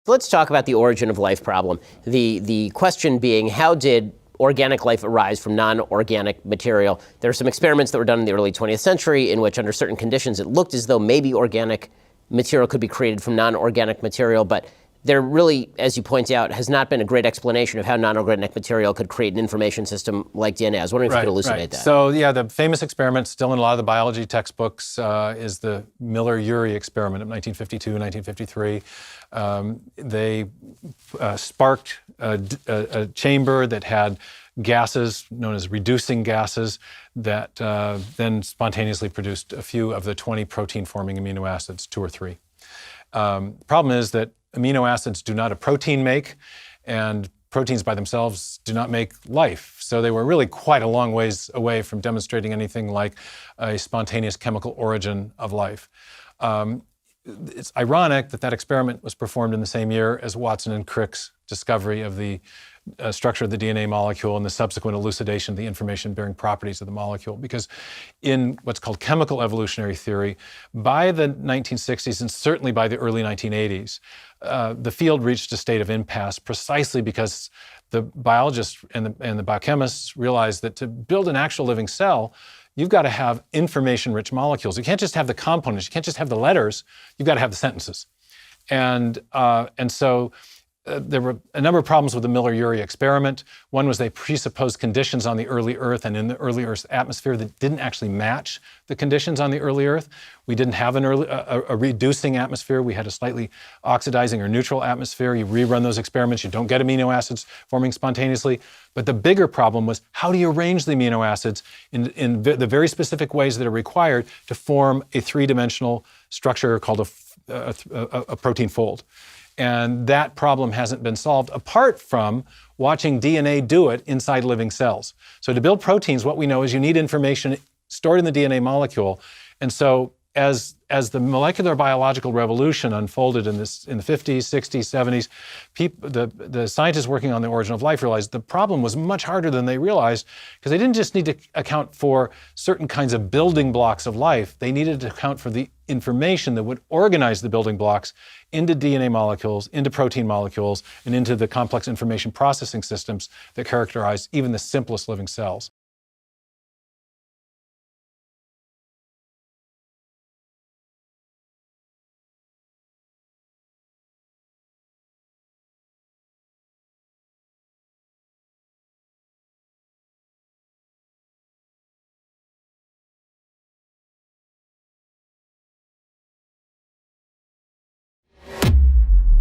Let's talk about the origin of life problem. The question being, how did organic life arise from non-organic material? There are some experiments that were done in the early 20th century in which, under certain conditions, it looked as though maybe organic material could be created from non-organic material, but there really, as you point out, has not been a great explanation of how non-organic material could create an information system like DNA. I was wondering if you could elucidate that. So yeah, the famous experiment still in a lot of the biology textbooks is the Miller-Urey experiment of 1952, 1953. They sparked a chamber that had gases known as reducing gases that then spontaneously produced a few of the 20 protein-forming amino acids, 2 or 3. The problem is that amino acids do not a protein make, and proteins by themselves do not make life. So they were really quite a long ways away from demonstrating anything like a spontaneous chemical origin of life. It's ironic that that experiment was performed in the same year as Watson and Crick's discovery of the structure of the DNA molecule and the subsequent elucidation of the information-bearing properties of the molecule. Because in what's called chemical evolutionary theory, by the 1960s and certainly by the early 1980s, the field reached a state of impasse precisely because the biologists and the biochemists realized that to build an actual living cell, you've got to have information-rich molecules. You can't just have the components, you can't just have the letters, you've got to have the sentences. And so there were a number of problems with the Miller-Urey experiment. One was they presupposed conditions on the early Earth and in the early Earth's atmosphere that didn't actually match the conditions on the early Earth. We didn't have a reducing atmosphere. We had a slightly oxidizing or neutral atmosphere. You rerun those experiments, you don't get amino acids forming spontaneously. But the bigger problem was, how do you arrange the amino acids in the very specific ways that are required to form a three-dimensional structure called a protein fold? And that problem hasn't been solved apart from watching DNA do it inside living cells. So to build proteins, what we know is you need information stored in the DNA molecule. And so as the molecular biological revolution unfolded in the 50s, 60s, 70s, the scientists working on the origin of life realized the problem was much harder than they realized, because they didn't just need to account for certain kinds of building blocks of life. They needed to account for the information that would organize the building blocks into DNA molecules, into protein molecules, and into the complex information processing systems that characterize even the simplest living cells.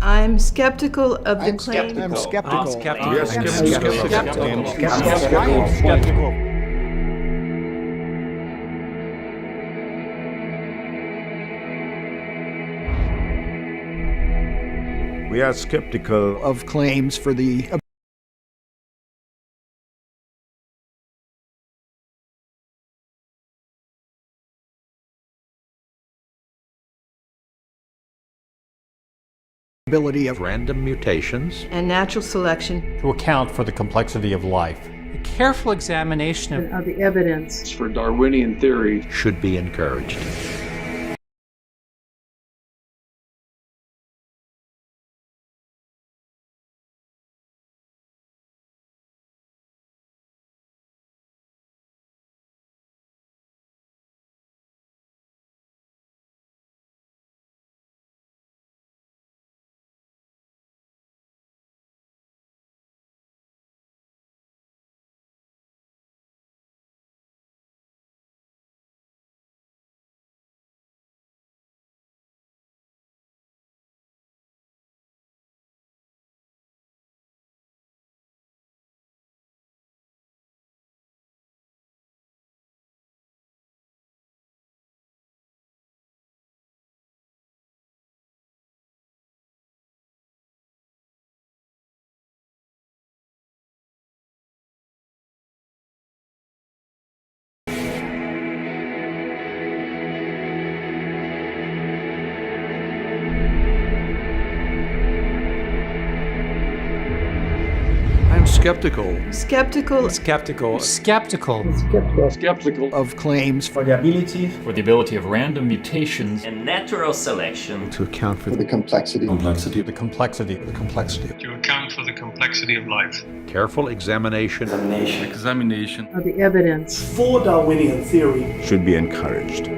I'm skeptical of the claim. I'm skeptical. I'm skeptical. We are skeptical Of claims for the ability of random mutations And natural selection to account for the complexity of life. A careful examination of the evidence For Darwinian theory should be encouraged. Skeptical. Skeptical. Skeptical. Skeptical of claims For the ability of random mutations and natural selection To account for the complexity. The complexity. the complexity. to account for the complexity of life. careful examination Examination Of the evidence. For Darwinian theory should be encouraged.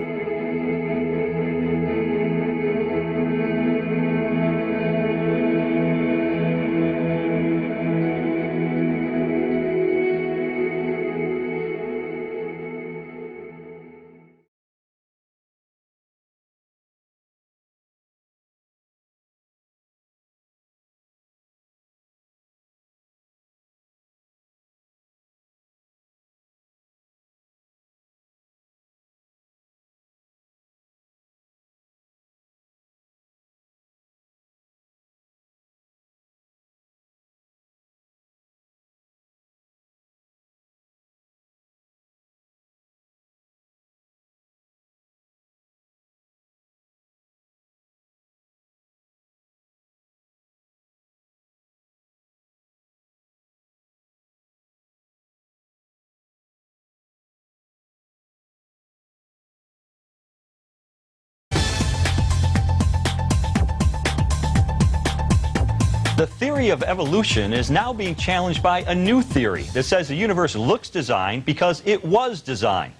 The theory of evolution is now being challenged by a new theory that says the universe looks designed because it was designed.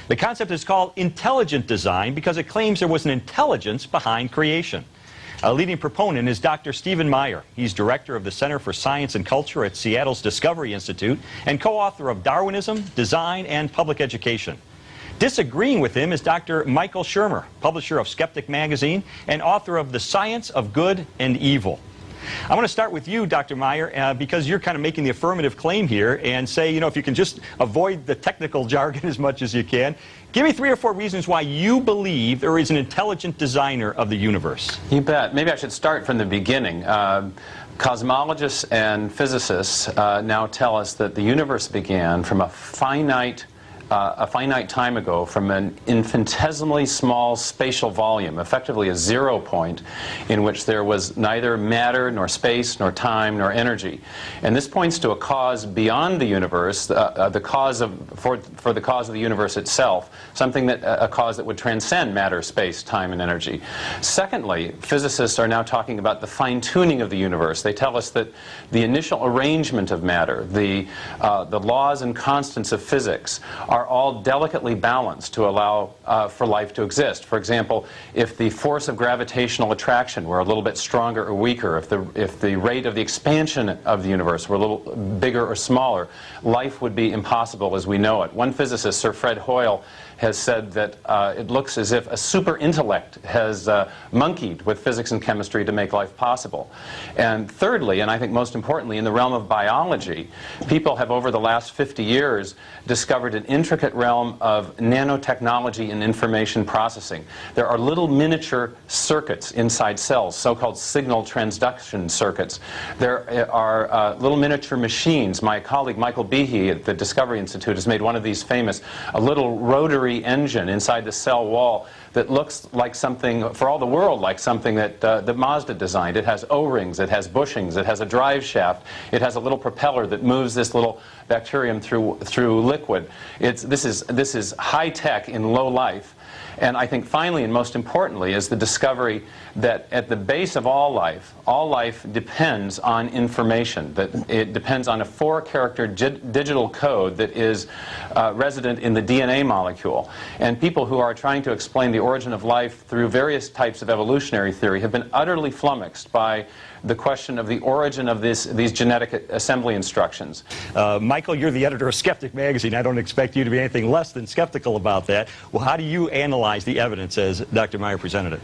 The concept is called intelligent design because it claims there was an intelligence behind creation. A leading proponent is Dr. Stephen Meyer. He's director of the Center for Science and Culture at Seattle's Discovery Institute and co-author of Darwinism, Design, and Public Education. Disagreeing with him is Dr. Michael Shermer, publisher of Skeptic Magazine and author of The Science of Good and Evil. I want to start with you, Dr. Meyer, because you're kind of making the affirmative claim here and say, you know, if you can just avoid the technical jargon as much as you can, give me 3 or 4 reasons why you believe there is an intelligent designer of the universe. You bet. Maybe I should start from the beginning. Cosmologists and physicists now tell us that the universe began from a finite time ago, from an infinitesimally small spatial volume, effectively a 0 point, in which there was neither matter, nor space, nor time, nor energy. And this points to a cause beyond the universe, for the cause of the universe itself, something that a cause that would transcend matter, space, time, and energy. Secondly, physicists are now talking about the fine-tuning of the universe. They tell us that the initial arrangement of matter, the laws and constants of physics, are all delicately balanced to allow for life to exist. For example, if the force of gravitational attraction were a little bit stronger or weaker, if the rate of the expansion of the universe were a little bigger or smaller, life would be impossible as we know it. One physicist, Sir Fred Hoyle, has said that it looks as if a super intellect has monkeyed with physics and chemistry to make life possible. And thirdly, and I think most importantly, in the realm of biology, people have over the last 50 years discovered an intricate realm of nanotechnology and information processing. There are little miniature circuits inside cells, so-called signal transduction circuits. There are little miniature machines. My colleague Michael Behe at the Discovery Institute has made one of these famous, a little rotary engine inside the cell wall that looks like something, for all the world, like something that Mazda designed. It has O-rings, it has bushings, it has a drive shaft, it has a little propeller that moves this little bacterium through liquid. This is high tech in low life. And I think finally and most importantly is the discovery that at the base of all life depends on information, that it depends on a 4-character digital code that is resident in the DNA molecule. And people who are trying to explain the origin of life through various types of evolutionary theory have been utterly flummoxed by the question of the origin of these genetic assembly instructions. Michael, you're the editor of Skeptic Magazine. I don't expect you to be anything less than skeptical about that. Well, how do you analyze the evidence as Dr. Meyer presented it?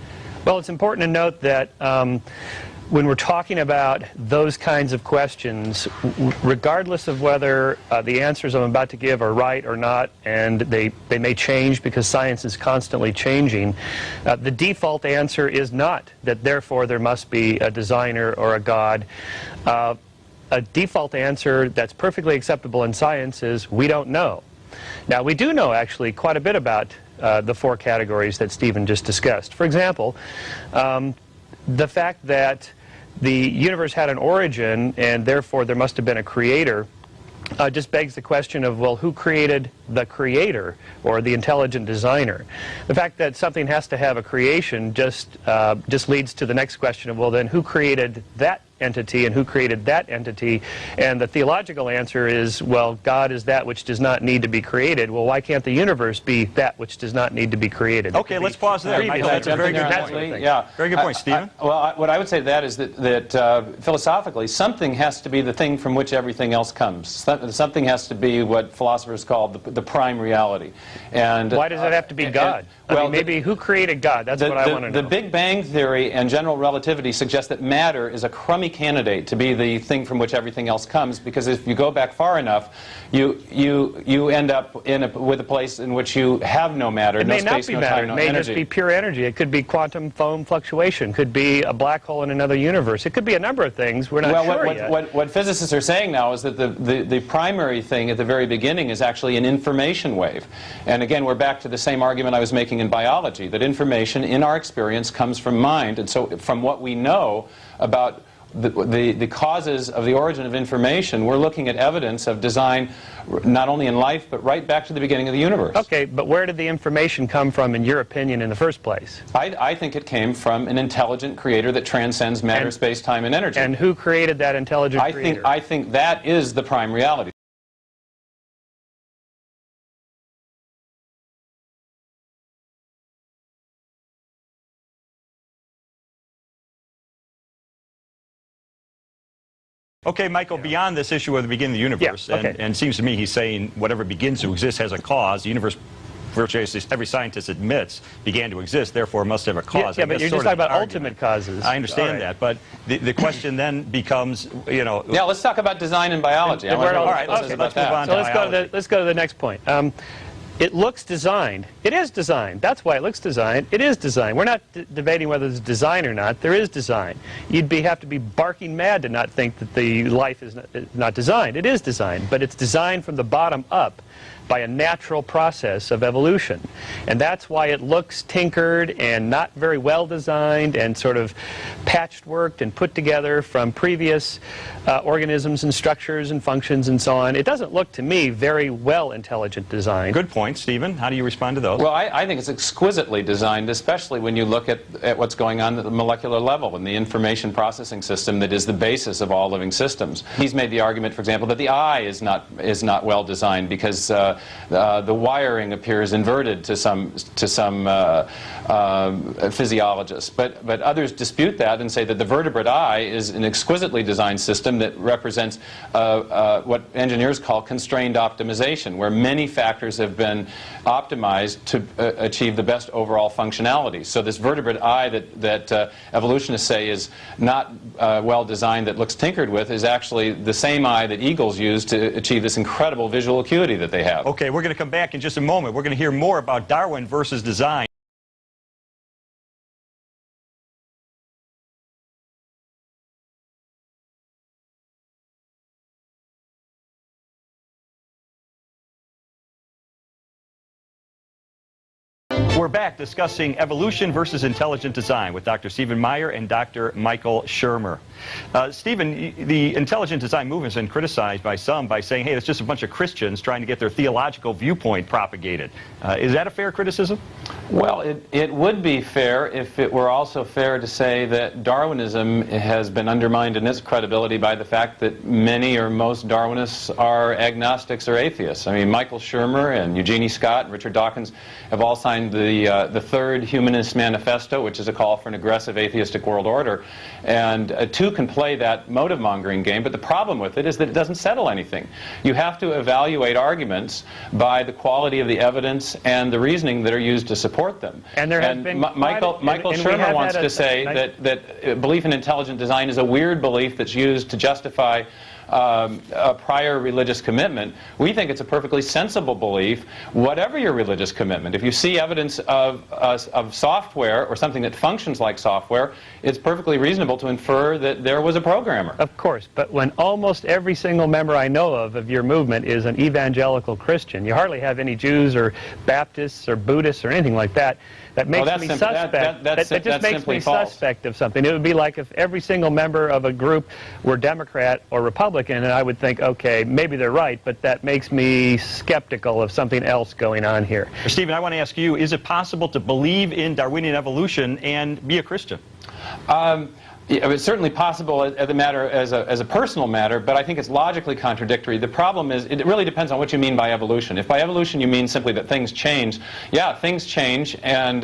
Well, it's important to note that when we're talking about those kinds of questions, regardless of whether the answers I'm about to give are right or not, and they may change because science is constantly changing, the default answer is not that therefore there must be a designer or a God. A default answer that's perfectly acceptable in science is we don't know. Now, we do know actually quite a bit about the 4 categories that Stephen just discussed. For example, the fact that the universe had an origin and therefore there must have been a creator just begs the question of, well, who created the creator or the intelligent designer? The fact that something has to have a creation just leads to the next question of, well, then who created that entity and who created that entity? And the theological answer is, well, God is that which does not need to be created. Well, why can't the universe be that which does not need to be created? Okay, let's pause there. Michael, that's a very good point. Yeah. Very good point, Stephen. What I would say to that is that philosophically, something has to be the thing from which everything else comes. Something has to be what philosophers call the prime reality. And why does it have to be God? I mean, maybe who created God? That's what I want to know. The Big Bang Theory and general relativity suggest that matter is a crummy candidate to be the thing from which everything else comes, because if you go back far enough, you end up with a place in which you have no matter, no space, no time, no energy. It may just be pure energy. It could be quantum foam fluctuation. It could be a black hole in another universe. It could be a number of things. We're not sure yet. What physicists are saying now is that the primary thing at the very beginning is actually an information wave. And again, we're back to the same argument I was making in biology, that information in our experience comes from mind. And so from what we know about the causes of the origin of information, we're looking at evidence of design not only in life, but right back to the beginning of the universe. Okay, but where did the information come from, in your opinion, in the first place? I think it came from an intelligent creator that transcends matter, space, time, and energy. And who created that intelligent creator? I think that is the prime reality. Okay, Michael, beyond this issue of the beginning of the universe, and it seems to me he's saying whatever begins to exist has a cause. The universe, virtually every scientist admits, began to exist, therefore must have a cause. Yeah, but you're just talking about ultimate causes. I understand that, but the question then becomes, you know... Yeah, let's talk about design in biology. All right, let's move on to biology. Let's go to the next point. It looks designed. It is designed. That's why it looks designed. It is designed. We're not debating whether it's design or not. There is design. You'd have to be barking mad to not think that the life is not designed. It is designed, but it's designed from the bottom up by a natural process of evolution. And that's why it looks tinkered and not very well designed and sort of patchworked and put together from previous organisms and structures and functions and so on. It doesn't look to me very well intelligent design. Good point, Stephen. How do you respond to those? Well, I think it's exquisitely designed, especially when you look at what's going on at the molecular level and the information processing system that is the basis of all living systems. He's made the argument, for example, that the eye is not well designed because the wiring appears inverted to some physiologists. But others dispute that and say that the vertebrate eye is an exquisitely designed system that represents what engineers call constrained optimization, where many factors have been optimized to achieve the best overall functionality. So this vertebrate eye that evolutionists say is not well designed, that looks tinkered with, is actually the same eye that eagles use to achieve this incredible visual acuity that they have. Okay, we're going to come back in just a moment. We're going to hear more about Darwin versus design. We're back discussing evolution versus intelligent design with Dr. Stephen Meyer and Dr. Michael Shermer. Stephen, the intelligent design movement has been criticized by some by saying, hey, it's just a bunch of Christians trying to get their theological viewpoint propagated. Is that a fair criticism? Well, it would be fair if it were also fair to say that Darwinism has been undermined in its credibility by the fact that many or most Darwinists are agnostics or atheists. I mean, Michael Shermer and Eugenie Scott and Richard Dawkins have all signed the Third Humanist Manifesto, which is a call for an aggressive atheistic world order. And two can play that motive-mongering game, but the problem with it is that it doesn't settle anything. You have to evaluate arguments by the quality of the evidence and the reasoning that are used to support them. And there has been Michael Shermer wants to say that belief in intelligent design is a weird belief that's used to justify a prior religious commitment, we think it's a perfectly sensible belief, whatever your religious commitment. If you see evidence of software or something that functions like software, it's perfectly reasonable to infer that there was a programmer. Of course, but when almost every single member I know of your movement is an evangelical Christian, you hardly have any Jews or Baptists or Buddhists or anything like that. That makes me suspect. That just makes me suspect of something. It would be like if every single member of a group were Democrat or Republican, and I would think, okay, maybe they're right, but that makes me skeptical of something else going on here. Stephen, I want to ask you, is it possible to believe in Darwinian evolution and be a Christian? It's certainly possible as a personal matter, but I think it's logically contradictory. The problem is, it really depends on what you mean by evolution. If by evolution you mean simply that things change, yeah, things change, and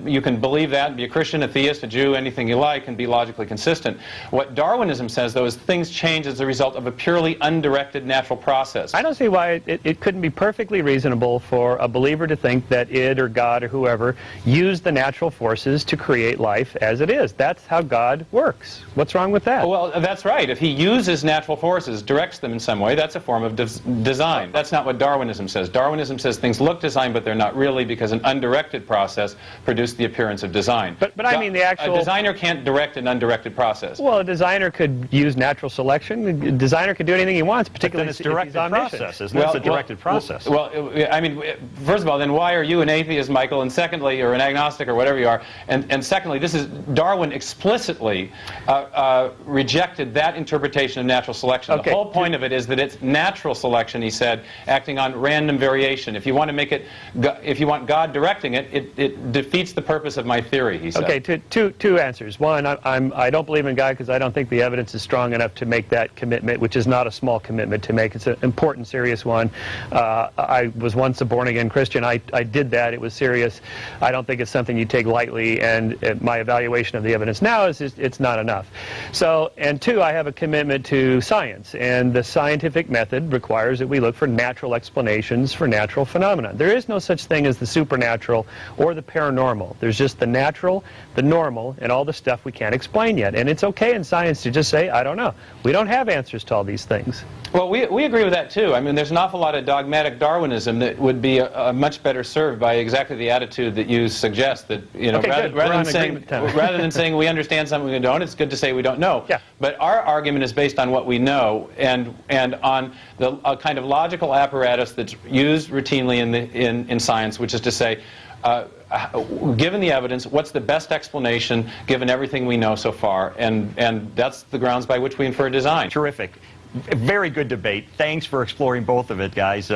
you can believe that, be a Christian, a theist, a Jew, anything you like, and be logically consistent. What Darwinism says, though, is things change as a result of a purely undirected natural process. I don't see why it couldn't be perfectly reasonable for a believer to think that it or God or whoever used the natural forces to create life as it is. That's how God works. What's wrong with that? Well, that's right. If he uses natural forces, directs them in some way, that's a form of design. That's not what Darwinism says. Darwinism says things look designed, but they're not really, because an undirected process produced the appearance of design. But I mean the actual... A designer can't direct an undirected process. Well, a designer could use natural selection. A designer could do anything he wants, particularly if he's process, isn't it? It's a directed process. Well, I mean, first of all, then why are you an atheist, Michael? And secondly, or an agnostic, or whatever you are. And secondly, this is Darwin explicitly rejected that interpretation of natural selection. Okay. The whole point of it is that it's natural selection, he said, acting on random variation. If you want to make it, if you want God directing it, it defeats the purpose of my theory, he said. Okay, two answers. One, I don't believe in God because I don't think the evidence is strong enough to make that commitment, which is not a small commitment to make. It's an important, serious one. I was once a born-again Christian. I did that. It was serious. I don't think it's something you take lightly, and my evaluation of the evidence now is it's not enough. So, and two, I have a commitment to science, and the scientific method requires that we look for natural explanations for natural phenomena. There is no such thing as the supernatural or the paranormal. There's just the natural, the normal, and all the stuff we can't explain yet. And it's okay in science to just say, I don't know. We don't have answers to all these things. Well, we agree with that, too. I mean, there's an awful lot of dogmatic Darwinism that would be much better served by exactly the attitude that you suggest, that, you know, okay, rather than saying we understand something we don't, it's good to say we don't know. Yeah. But our argument is based on what we know, and on a kind of logical apparatus that's used routinely in science, which is to say, given the evidence, what's the best explanation given everything we know so far? And that's the grounds by which we infer design. Terrific. Very good debate. Thanks for exploring both of it, guys.